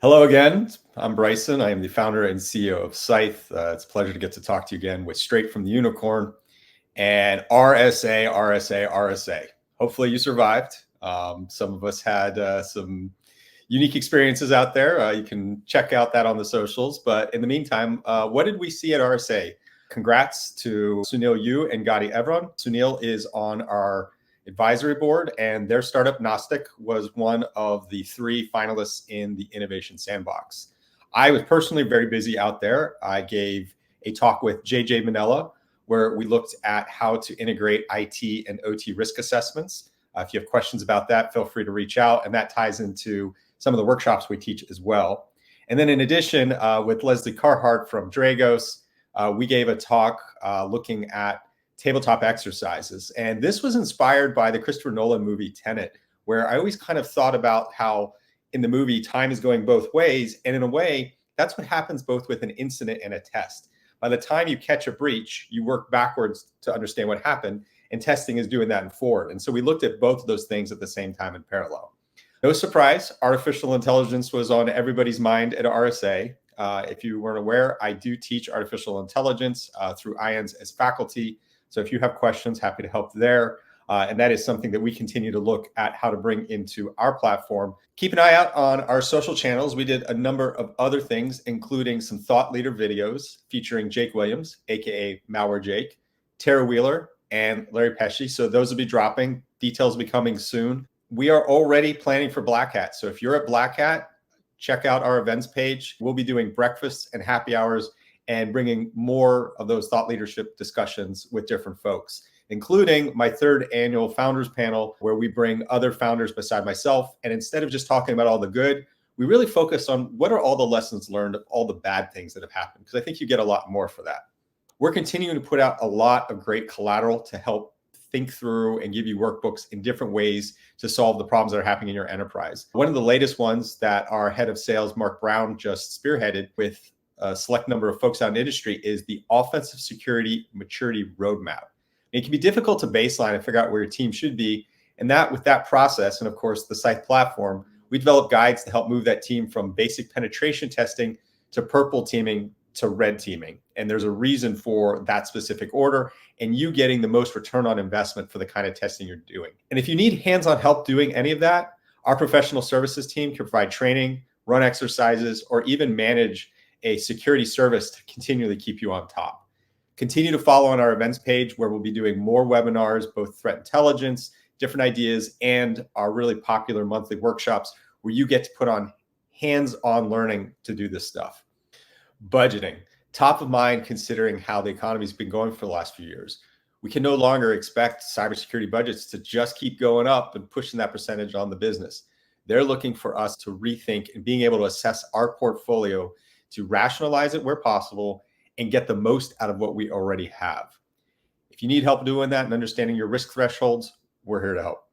Hello again. I'm Bryson. I am the founder and CEO of SCYTHE. It's a pleasure to get to talk to you again with Straight from the Unicorn and RSA. Hopefully you survived. Some of us had some unique experiences out there. You can check out that on the socials. But in the meantime, what did we see at RSA? Congrats to Sunil Yu and Gadi Evron. Sunil is on our advisory board, and their startup Gnostic was one of the 3 finalists in the Innovation Sandbox. I was personally very busy out there. I gave a talk with JJ Manella where we looked at how to integrate IT and OT risk assessments. If you have questions about that, feel free to reach out, and that ties into some of the workshops we teach as well. And then in addition, with Leslie Carhart from Dragos, we gave a talk looking at tabletop exercises. And this was inspired by the Christopher Nolan movie Tenet, where I always kind of thought about how in the movie time is going both ways. And in a way, that's what happens both with an incident and a test. By the time you catch a breach, you work backwards to understand what happened, and testing is doing that in forward. And so we looked at both of those things at the same time in parallel. No surprise, artificial intelligence was on everybody's mind at RSA. If you weren't aware, I do teach artificial intelligence through IANS as faculty. So if you have questions, happy to help there. And that is something that we continue to look at how to bring into our platform. Keep an eye out on our social channels. We did a number of other things, including some thought leader videos featuring Jake Williams, aka Malware Jake, Tara Wheeler, and Larry Pesci. So those will be dropping. Details will be coming soon. We are already planning for Black Hat. So if you're at Black Hat, check out our events page. We'll be doing breakfasts and happy hours and bringing more of those thought leadership discussions with different folks, including my 3rd annual founders panel, where we bring other founders beside myself. And instead of just talking about all the good, we really focus on what are all the lessons learned of all the bad things that have happened, because I think you get a lot more for that. We're continuing to put out a lot of great collateral to help think through and give you workbooks in different ways to solve the problems that are happening in your enterprise. One of the latest ones that our head of sales, Mark Brown, just spearheaded with a select number of folks out in the industry is the Offensive Security Maturity Roadmap. It can be difficult to baseline and figure out where your team should be. And that with that process, and of course the SCYTHE platform, we develop guides to help move that team from basic penetration testing to purple teaming to red teaming. And there's a reason for that specific order and you getting the most return on investment for the kind of testing you're doing. And if you need hands-on help doing any of that, our professional services team can provide training, run exercises, or even manage a security service to continually keep you on top. Continue to follow on our events page, where we'll be doing more webinars, both threat intelligence, different ideas, and our really popular monthly workshops where you get to put on hands-on learning to do this stuff. Budgeting, top of mind considering how the economy's been going for the last few years. We can no longer expect cybersecurity budgets to just keep going up and pushing that percentage on the business. They're looking for us to rethink and being able to assess our portfolio to rationalize it where possible and get the most out of what we already have. If you need help doing that and understanding your risk thresholds, we're here to help.